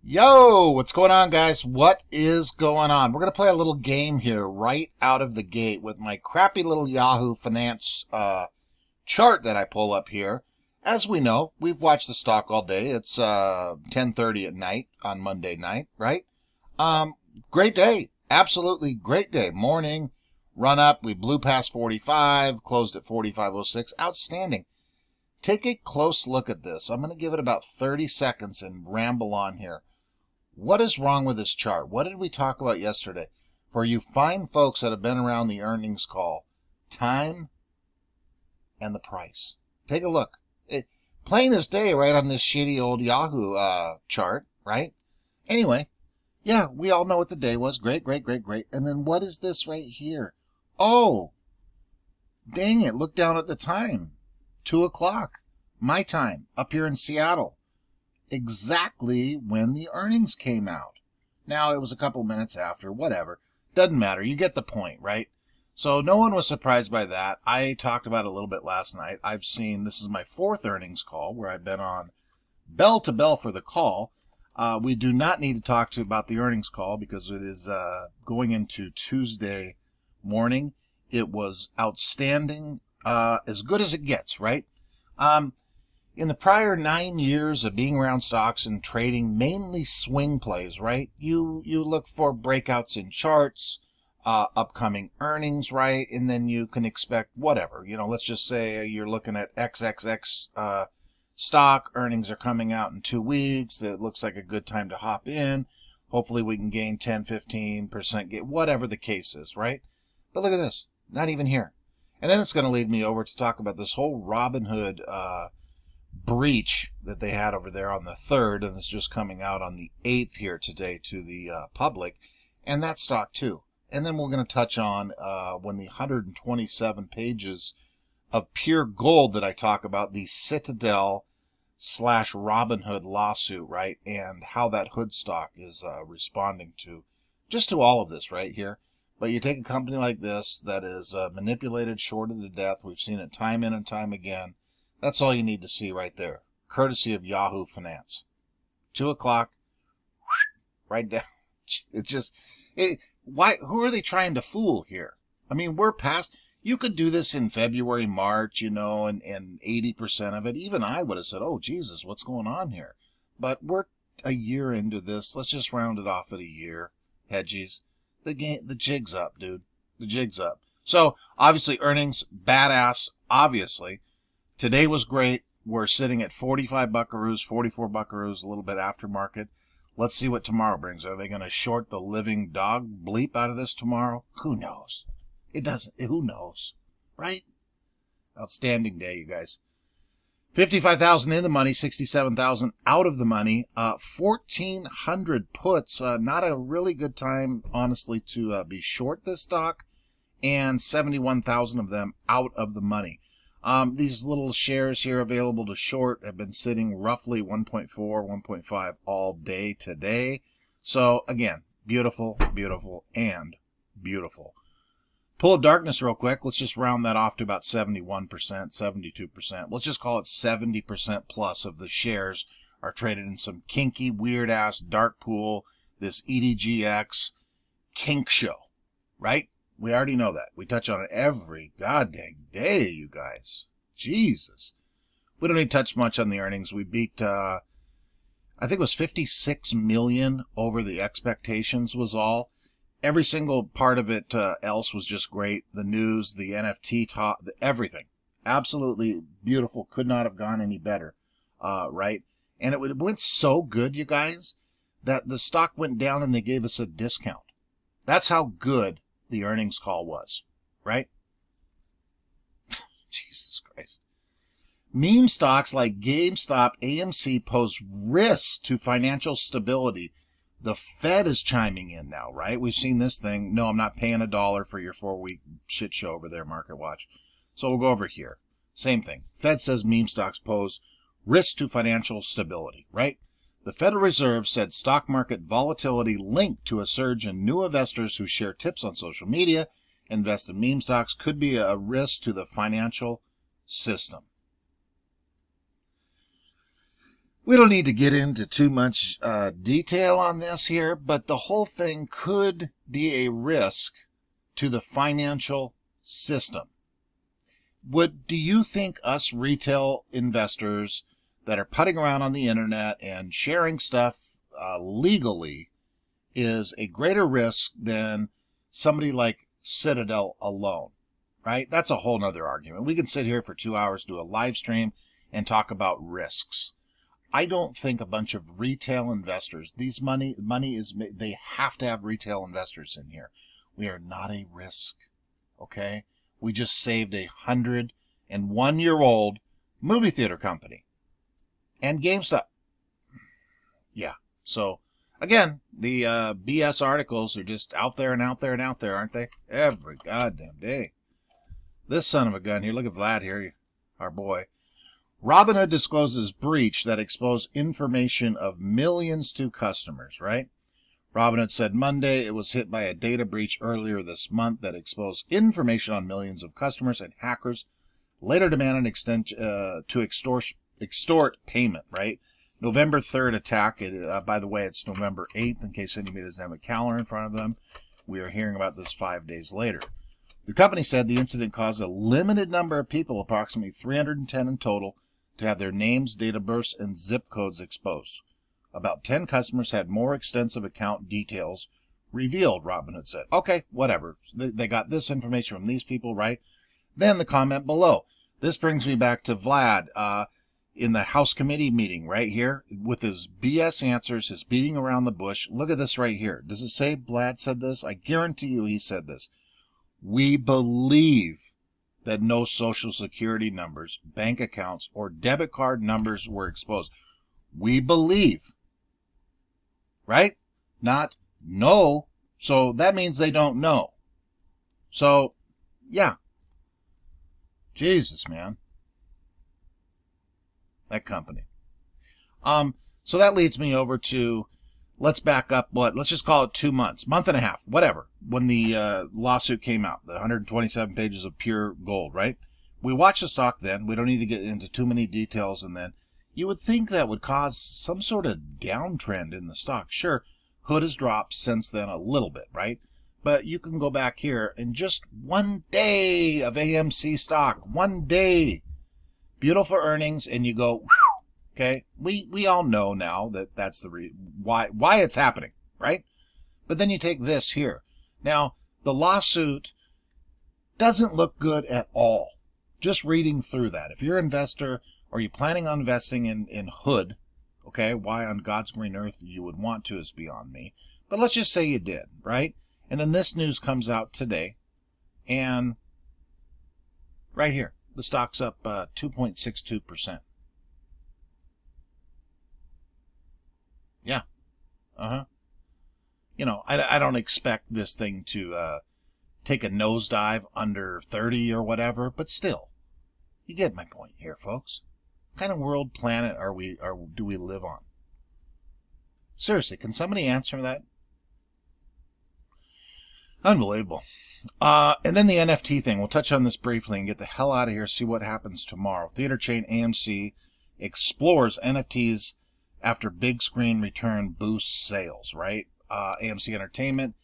Yo, what's going on, guys? What is going on? We're going to play a little game here right out of the gate with my crappy little Yahoo Finance chart that I pull up here. As we know, we've watched the stock all day. It's 10:30 at night on Monday night, right? Um, Great day. Absolutely great day. Morning, run up. We blew past 45, closed at 45.06. Outstanding. Take a close look at this. I'm going to give it about 30 seconds and ramble on here. What is wrong with this chart? What did we talk about yesterday? For you fine folks that have been around the earnings call, time and the price. Take a look. Plain as day right on this shitty old Yahoo chart, right? Anyway, yeah, we all know what the day was. Great, great, great, great. And then what is this right here? Oh, dang it. Look down at the time. 2 o'clock. My time up here in Seattle. Exactly when the earnings came out. Now, it was a couple minutes after, whatever. Doesn't matter. You get the point, right? So no one was surprised by that. I talked about it a little bit last night. This is my fourth earnings call where I've been on bell to bell for the call. We do not need to talk about the earnings call because it is going into Tuesday morning. It was outstanding, as good as it gets, right? In the prior 9 years of being around stocks and trading, mainly swing plays, right? You look for breakouts in charts, upcoming earnings, right? And then you can expect whatever. Let's just say you're looking at XXX stock. Earnings are coming out in 2 weeks. It looks like a good time to hop in. Hopefully we can gain 10, 15%, whatever the case is, right? But look at this. Not even here. And then it's going to lead me over to talk about this whole Robinhood breach that they had over there on the 3rd, and it's just coming out on the 8th here today to the public, and that stock too. And then we're going to touch on when the 127 pages of pure gold that I talk about, the Citadel / Robinhood lawsuit, right, and how that Hood stock is responding to all of this right here. But you take a company like this that is manipulated, shorted to death. We've seen it time in and time again. That's all you need to see right there, courtesy of Yahoo Finance. 2 o'clock, right down. It's just, why? Who are they trying to fool here? I mean, we're past. You could do this in February, March, and 80% of it. Even I would have said, "Oh Jesus, what's going on here?" But we're a year into this. Let's just round it off at a year. Hedgies, the jig's up, dude. The jig's up. So obviously, earnings badass. Obviously. Today was great. We're sitting at 45 buckaroos, 44 buckaroos, a little bit aftermarket. Let's see what tomorrow brings. Are they going to short the living dog bleep out of this tomorrow? Who knows? Who knows? Right? Outstanding day, you guys. 55,000 in the money, 67,000 out of the money. 1,400 puts. Not a really good time, honestly, to be short this stock. And 71,000 of them out of the money. These little shares here available to short have been sitting roughly 1.4, 1.5 all day today. So again, beautiful, beautiful, and beautiful. Pull of darkness real quick. Let's just round that off to about 71%, 72%. Let's just call it 70% plus of the shares are traded in some kinky, weird-ass dark pool, this EDGX kink show, right? We already know that. We touch on it every goddamn day, you guys. Jesus. We don't need to touch much on the earnings. We beat, I think it was 56 million over the expectations was all. Every single part of it else was just great. The news, the NFT talk, everything. Absolutely beautiful. Could not have gone any better, right? And it went so good, you guys, that the stock went down and they gave us a discount. That's how good the earnings call was, right? Jesus Christ. Meme stocks like GameStop, AMC pose risks to financial stability. The Fed is chiming in now, right? We've seen this thing. No, I'm not paying $1 for your 4-week shit show over there, Market Watch. So we'll go over here. Same thing. Fed says meme stocks pose risks to financial stability, right? The Federal Reserve said stock market volatility linked to a surge in new investors who share tips on social media, invest in meme stocks, could be a risk to the financial system. We don't need to get into too much detail on this here, but the whole thing could be a risk to the financial system. Do you think us retail investors that are putting around on the internet and sharing stuff legally is a greater risk than somebody like Citadel alone, right? That's a whole nother argument. We can sit here for 2 hours, do a live stream, and talk about risks. I don't think a bunch of retail investors, they have to have retail investors in here. We are not a risk, okay? We just saved a 101-year-old movie theater company and GameStop. Yeah. So again, the BS articles are just out there and out there and out there, aren't they? Every goddamn day. This son of a gun here. Look at Vlad here, our boy. Robinhood discloses breach that exposed information of millions to customers, right? Robinhood said Monday it was hit by a data breach earlier this month that exposed information on millions of customers, and hackers later demanded to extort payment, right? November 3rd attack. By the way, it's November 8th, in case anybody doesn't have a calendar in front of them. We are hearing about this 5 days later. The company said the incident caused a limited number of people, approximately 310 in total, to have their names, date of births, and zip codes exposed. About 10 customers had more extensive account details revealed, Robinhood said. Okay, whatever. They got this information from these people, right? Then the comment below. This brings me back to Vlad in the House committee meeting right here with his BS answers, his beating around the bush. Look at this right here. Does it say Vlad said this? I guarantee you he said this. We believe that no social security numbers, bank accounts, or debit card numbers were exposed. We believe. Right? Not no. So that means they don't know. So, yeah. Jesus, man. That company. So that leads me over to, let's back up, let's just call it 2 months, month and a half, whatever, when the lawsuit came out, the 127 pages of pure gold, right? We watched the stock then. We don't need to get into too many details. And then you would think that would cause some sort of downtrend in the stock. Sure, Hood has dropped since then a little bit, right? But you can go back here and just 1 day of AMC stock, 1 day, beautiful earnings, and you go, whew, okay? We all know now that that's the why it's happening, right? But then you take this here. Now, the lawsuit doesn't look good at all. Just reading through that. If you're an investor or you're planning on investing in Hood, okay, why on God's green earth you would want to is beyond me. But let's just say you did, right? And then this news comes out today, and right here, the stock's up 2.62%. Yeah. You know, I don't expect this thing to take a nosedive under 30 or whatever, but still, you get my point here, folks. What kind of world planet do we live on? Seriously, can somebody answer that? Unbelievable. And then the NFT thing. We'll touch on this briefly and get the hell out of here, see what happens tomorrow. Theater chain AMC explores NFTs after big screen return boosts sales, right? AMC Entertainment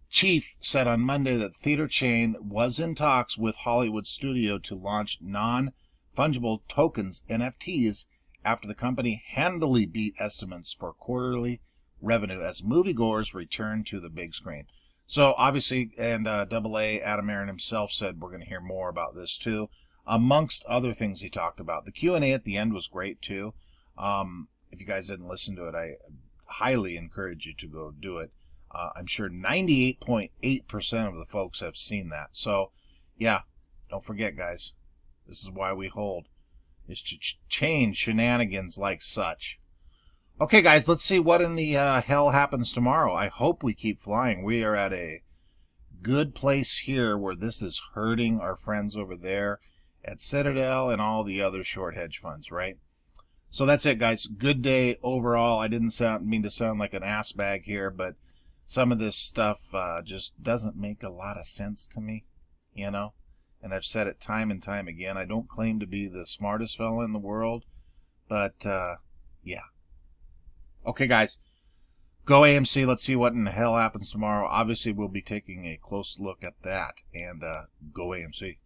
chief said on Monday that theater chain was in talks with Hollywood studio to launch non-fungible tokens, NFTs, after the company handily beat estimates for quarterly revenue as moviegoers return to the big screen. So obviously, and AA Adam Aaron himself said we're going to hear more about this too, amongst other things he talked about. The Q&A at the end was great too. If you guys didn't listen to it, I highly encourage you to go do it. I'm sure 98.8% of the folks have seen that. So, yeah, don't forget, guys. This is why we hold, is to change shenanigans like such. Okay, guys, let's see what in the hell happens tomorrow. I hope we keep flying. We are at a good place here where this is hurting our friends over there at Citadel and all the other short hedge funds, right? So that's it, guys. Good day overall. I didn't mean to sound like an ass bag here, but some of this stuff just doesn't make a lot of sense to me, you know? And I've said it time and time again. I don't claim to be the smartest fella in the world, but Yeah. Okay, guys. Go AMC. Let's see what in the hell happens tomorrow. Obviously, we'll be taking a close look at that. And go AMC.